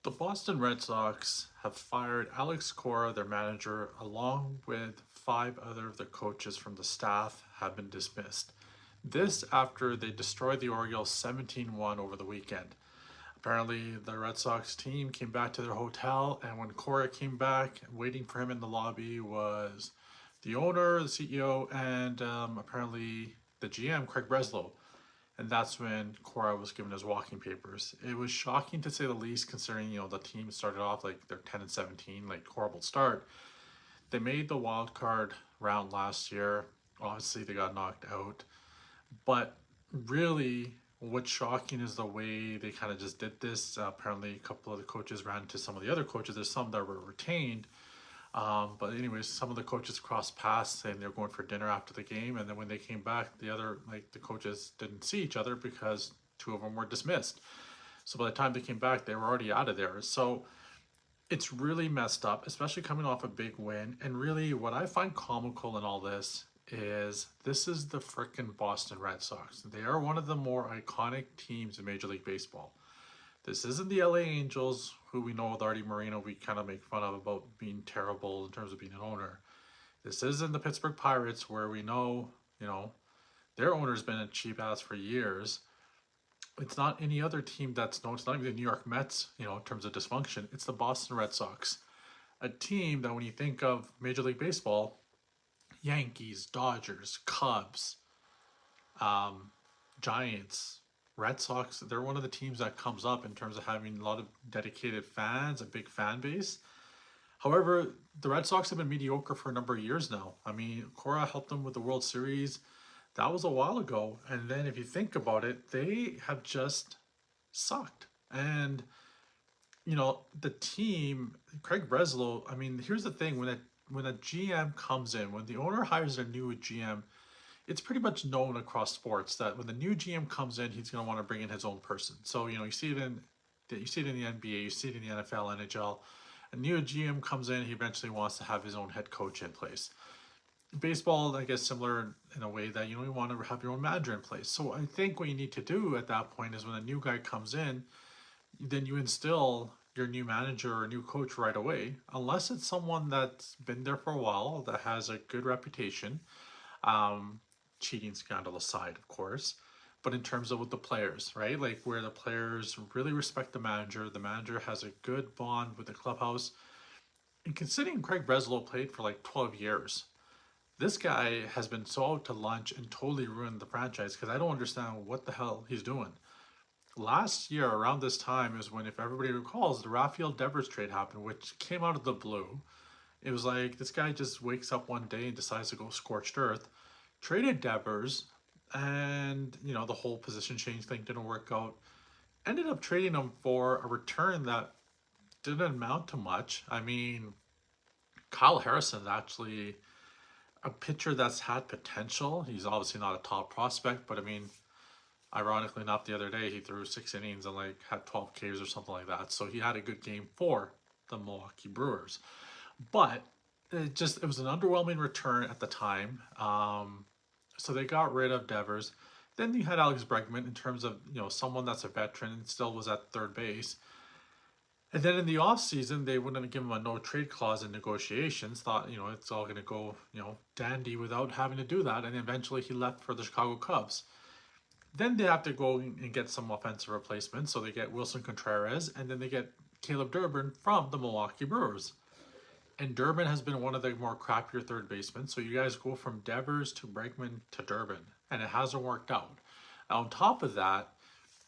The Boston Red Sox have fired Alex Cora, their manager, along with five other of the coaches from the staff have been dismissed. This after they destroyed the Orioles 17-1 over the weekend. Apparently, the Red Sox team came back to their hotel, and when Cora came back, waiting for him in the lobby was the owner, the CEO, and apparently the GM, Craig Breslow. And that's when Cora was given his walking papers. It was shocking to say the least, considering the team started off like they're 10-17, like horrible start. They made the wild card round last year. Obviously, they got knocked out, but really, what's shocking is the way they kind of just did this. Apparently, a couple of the coaches ran into some of the other coaches. There's some that were retained, but anyways, some of the coaches crossed paths saying they were going for dinner after the game, and then when they came back, the coaches didn't see each other because two of them were dismissed. So by the time they came back, they were already out of there. So it's really messed up, especially coming off a big win. And really, what I find comical in all this is the frickin' Boston Red Sox. They are one of the more iconic teams in Major League Baseball. This isn't the LA Angels, who we know with Artie Moreno we kind of make fun of about being terrible in terms of being an owner. This isn't the Pittsburgh Pirates, where we know, their owner's been a cheap ass for years. It's not any other team that's known. It's not even the New York Mets, in terms of dysfunction. It's the Boston Red Sox. A team that when you think of Major League Baseball, Yankees, Dodgers, Cubs, Giants, Red Sox, they're one of the teams that comes up in terms of having a lot of dedicated fans, a big fan base. However, the Red Sox have been mediocre for a number of years now. I mean, Cora helped them with the World Series. That was a while ago. And then if you think about it, they have just sucked. And, the team, Craig Breslow, I mean, here's the thing, when a GM comes in, when the owner hires a new GM, it's pretty much known across sports that when the new GM comes in, he's going to want to bring in his own person. So you see it in the NBA, you see it in the NFL, NHL. A new GM comes in, he eventually wants to have his own head coach in place. Baseball, I guess, similar in a way that you want to have your own manager in place. So I think what you need to do at that point is when a new guy comes in, then you instill your new manager or new coach right away, unless it's someone that's been there for a while that has a good reputation. Cheating scandal aside, of course, but in terms of with the players, right? Like where the players really respect the manager has a good bond with the clubhouse. And considering Craig Breslow played for like 12 years, this guy has been so out to lunch and totally ruined the franchise because I don't understand what the hell he's doing. Last year, around this time, is when, if everybody recalls, the Rafael Devers trade happened, which came out of the blue. It was like this guy just wakes up one day and decides to go scorched earth, traded Devers, and the whole position change thing didn't work out. Ended up trading him for a return that didn't amount to much. I mean, Kyle Harrison actually a pitcher that's had potential. He's obviously not a top prospect, but I mean, ironically enough, the other day he threw 6 innings and like had 12 Ks or something like that. So he had a good game for the Milwaukee Brewers. But it was an underwhelming return at the time. So they got rid of Devers. Then you had Alex Bregman in terms of someone that's a veteran and still was at third base. And then in the offseason, they wouldn't give him a no trade clause in negotiations. Thought it's all going to go dandy without having to do that. And eventually he left for the Chicago Cubs. Then they have to go and get some offensive replacements. So they get Wilson Contreras, and then they get Caleb Durbin from the Milwaukee Brewers. And Durbin has been one of the more crappier third basemen. So you guys go from Devers to Bregman to Durbin, and it hasn't worked out. On top of that,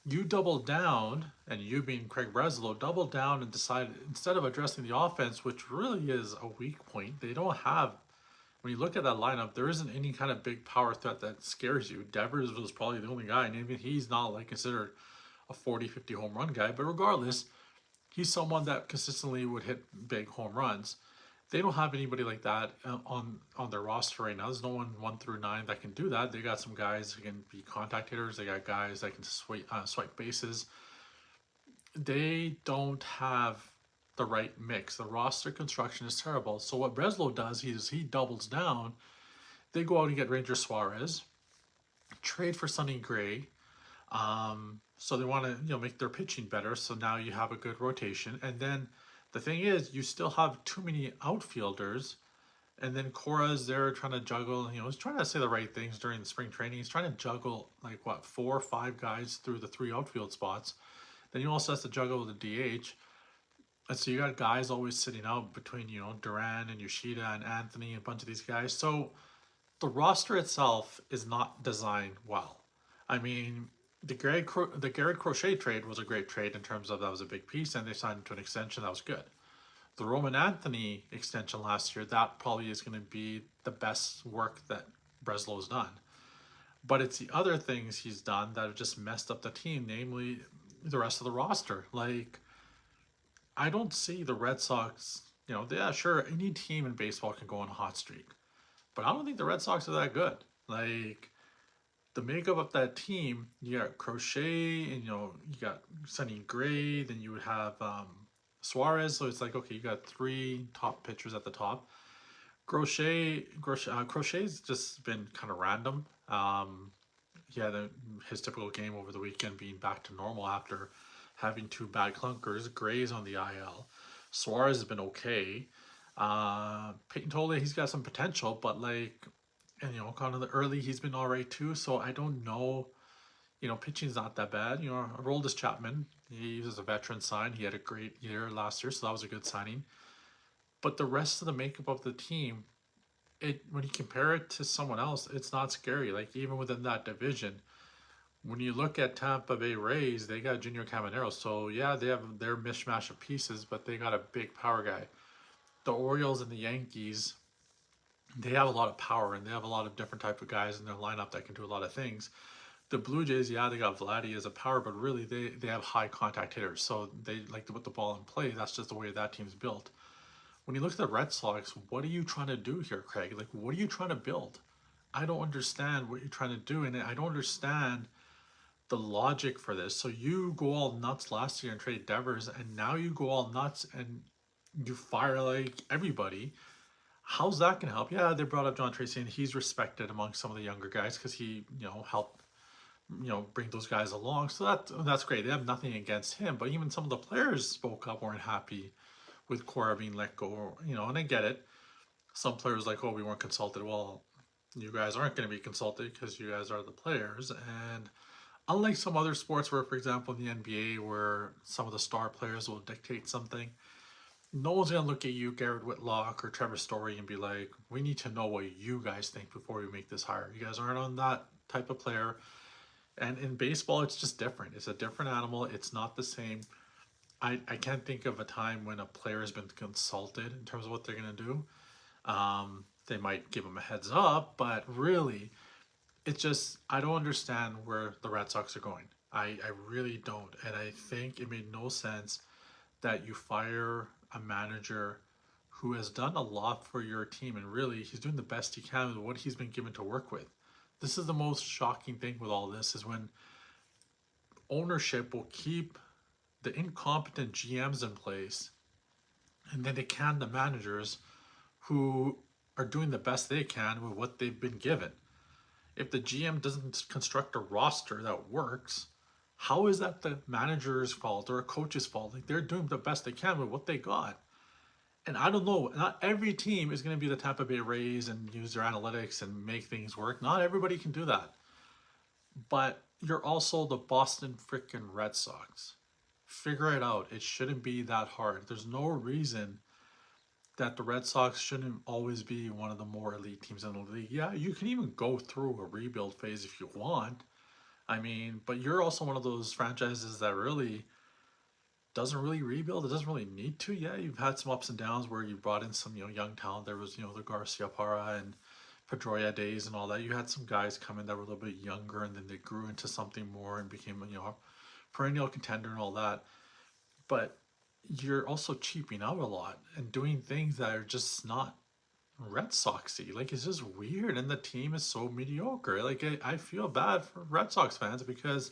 you doubled down, and you being Craig Breslow, doubled down and decided, instead of addressing the offense, which really is a weak point, they don't have, when you look at that lineup, there isn't any kind of big power threat that scares you. Devers was probably the only guy, and even he's not like considered a 40-50 home run guy, but regardless, he's someone that consistently would hit big home runs. They don't have anybody like that on their roster right now. There's no one 1 through 9 that can do that. They got some guys who can be contact hitters. They got guys that can swipe bases. They don't have the right mix. The roster construction is terrible. So what Breslow does is he doubles down. They go out and get Ranger Suarez, trade for Sonny Gray, So they want to, make their pitching better. So now you have a good rotation. And then the thing is, you still have too many outfielders. And then Cora's there trying to juggle, he's trying to say the right things during the spring training. He's trying to juggle like what, 4 or 5 guys through the 3 outfield spots. Then you also have to juggle the DH. And so you got guys always sitting out between, Duran and Yoshida and Anthony and a bunch of these guys. So the roster itself is not designed well. I mean, the Garrett Crochet trade was a great trade in terms of that was a big piece, and they signed him to an extension that was good. The Roman Anthony extension last year, that probably is going to be the best work that Breslow's done. But it's the other things he's done that have just messed up the team, namely the rest of the roster. Like, I don't see the Red Sox, yeah, sure, any team in baseball can go on a hot streak. But I don't think the Red Sox are that good. Like, the makeup of that team, you got Crochet, and you got Sonny Gray, then you would have Suarez. So it's like, okay, you got 3 top pitchers at the top. Crochet's just been kind of random. He had his typical game over the weekend being back to normal after having 2 bad clunkers. Gray's on the IL. Suarez has been okay. Peyton Tole, he's got some potential, but like, and kind of the early, he's been all right too. So I don't know. Pitching's not that bad. Aroldis Chapman, he was a veteran sign. He had a great year last year, so that was a good signing. But the rest of the makeup of the team, when you compare it to someone else, it's not scary. Like, even within that division, when you look at Tampa Bay Rays, they got Junior Caminero. So yeah, they have their mishmash of pieces, but they got a big power guy. The Orioles and the Yankees, they have a lot of power, and they have a lot of different type of guys in their lineup that can do a lot of things. The Blue Jays, yeah, they got Vladdy as a power, but really they have high contact hitters, so they like to put the ball in play. That's just the way that team's built. When you look at the Red Sox, what are you trying to do here, Craig? Like, what are you trying to build? I don't understand what you're trying to do, and I don't understand the logic for this. So you go all nuts last year and trade Devers, and now you go all nuts and you fire like everybody. How's that going to help? Yeah, they brought up John Tracy, and he's respected among some of the younger guys because he, helped, bring those guys along. So that's great. They have nothing against him, but even some of the players spoke up, weren't happy with Cora being let go, and I get it. Some players like, oh, we weren't consulted. Well, you guys aren't going to be consulted because you guys are the players. And unlike some other sports where, for example, in the NBA, where some of the star players will dictate something, no one's going to look at you, Garrett Whitlock or Trevor Story, and be like, we need to know what you guys think before we make this hire. You guys aren't on that type of player. And in baseball, it's just different. It's a different animal. It's not the same. I can't think of a time when a player has been consulted in terms of what they're going to do. They might give them a heads up, but really, it's just, I don't understand where the Red Sox are going. I really don't. And I think it made no sense that you fire a manager who has done a lot for your team, and really he's doing the best he can with what he's been given to work with. This is the most shocking thing with all this, is when ownership will keep the incompetent GMs in place, and then they can the managers who are doing the best they can with what they've been given. If the GM doesn't construct a roster that works, how is that the manager's fault or a coach's fault? Like, they're doing the best they can with what they got. And I don't know, not every team is going to be the Tampa Bay Rays and use their analytics and make things work. Not everybody can do that. But you're also the Boston freaking Red Sox. Figure it out. It shouldn't be that hard. There's no reason that the Red Sox shouldn't always be one of the more elite teams in the league. Yeah, you can even go through a rebuild phase if you want. I mean, but you're also one of those franchises that really doesn't really rebuild. It doesn't really need to. Yeah, you've had some ups and downs where you brought in some, young talent. There was, the Garcia Parra and Pedroia days and all that. You had some guys come in that were a little bit younger, and then they grew into something more and became, a perennial contender and all that. But you're also cheaping out a lot and doing things that are just not Red Soxy. Like, it's just weird, and the team is so mediocre. Like, I feel bad for Red Sox fans because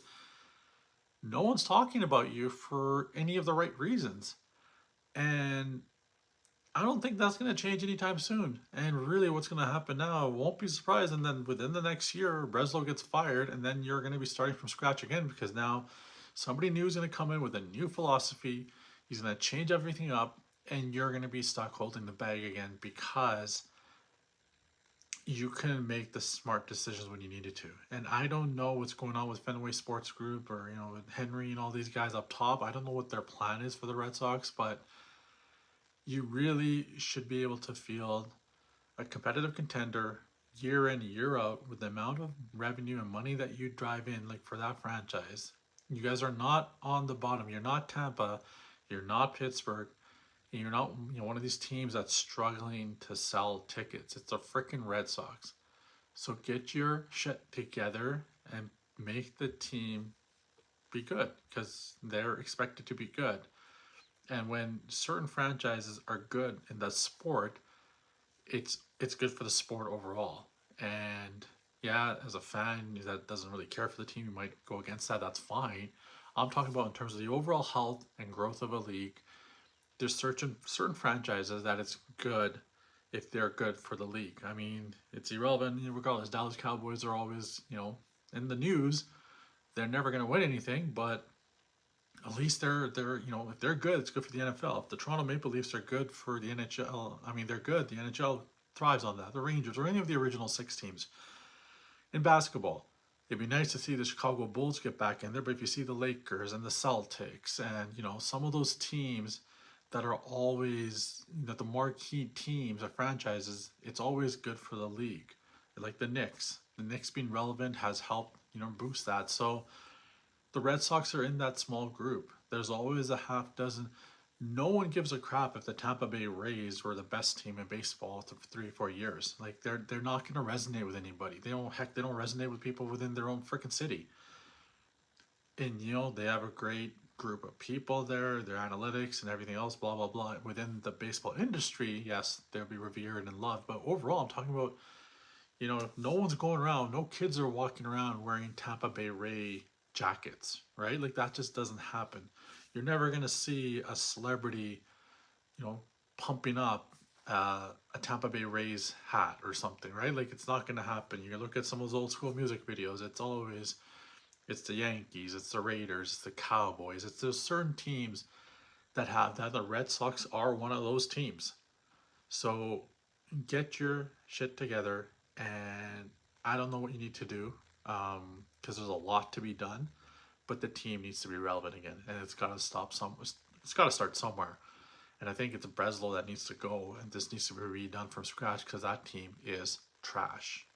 no one's talking about you for any of the right reasons. And I don't think that's going to change anytime soon. And really what's going to happen now, won't be surprised. And then within the next year, Breslow gets fired, and then you're going to be starting from scratch again, because now Somebody new is going to come in with a new philosophy. He's going to change everything up, and you're going to be stuck holding the bag again because you couldn't make the smart decisions when you needed to. And I don't know what's going on with Fenway Sports Group or, with Henry and all these guys up top. I don't know what their plan is for the Red Sox, but you really should be able to field a competitive contender year in, year out with the amount of revenue and money that you drive in, like for that franchise. You guys are not on the bottom. You're not Tampa. You're not Pittsburgh. And you're not, one of these teams that's struggling to sell tickets. It's the freaking Red Sox. So get your shit together and make the team be good because they're expected to be good. And when certain franchises are good in the sport, it's good for the sport overall. And yeah, as a fan that doesn't really care for the team, you might go against that. That's fine. I'm talking about in terms of the overall health and growth of a league. There's certain franchises that it's good if they're good for the league. I mean, it's irrelevant regardless. Dallas Cowboys are always, in the news. They're never going to win anything, but at least they're if they're good, it's good for the NFL. If the Toronto Maple Leafs are good for the NHL, I mean they're good. The NHL thrives on that. The Rangers or any of the original six teams. In basketball, it'd be nice to see the Chicago Bulls get back in there, but if you see the Lakers and the Celtics and some of those teams that are always the marquee teams or franchises, it's always good for the league. Like the Knicks. The Knicks being relevant has helped boost that. So the Red Sox are in that small group. There's always a half dozen. No one gives a crap if the Tampa Bay Rays were the best team in baseball for 3 or 4 years. Like they're not going to resonate with anybody. They don't resonate with people within their own freaking city. And they have a great group of people there, their analytics and everything else, blah blah blah. Within the baseball industry, yes, they'll be revered and loved. But overall, I'm talking about, no one's going around, no kids are walking around wearing Tampa Bay Ray jackets, right? Like that just doesn't happen. You're never gonna see a celebrity, pumping up a Tampa Bay Rays hat or something, right? Like it's not gonna happen. You look at some of those old school music videos. It's the Yankees, it's the Raiders, it's the Cowboys. It's those certain teams that have that. The Red Sox are one of those teams. So get your shit together, and I don't know what you need to do because there's a lot to be done, but the team needs to be relevant again, and it's got to It's got to start somewhere, and I think it's Breslow that needs to go, and this needs to be redone from scratch because that team is trash.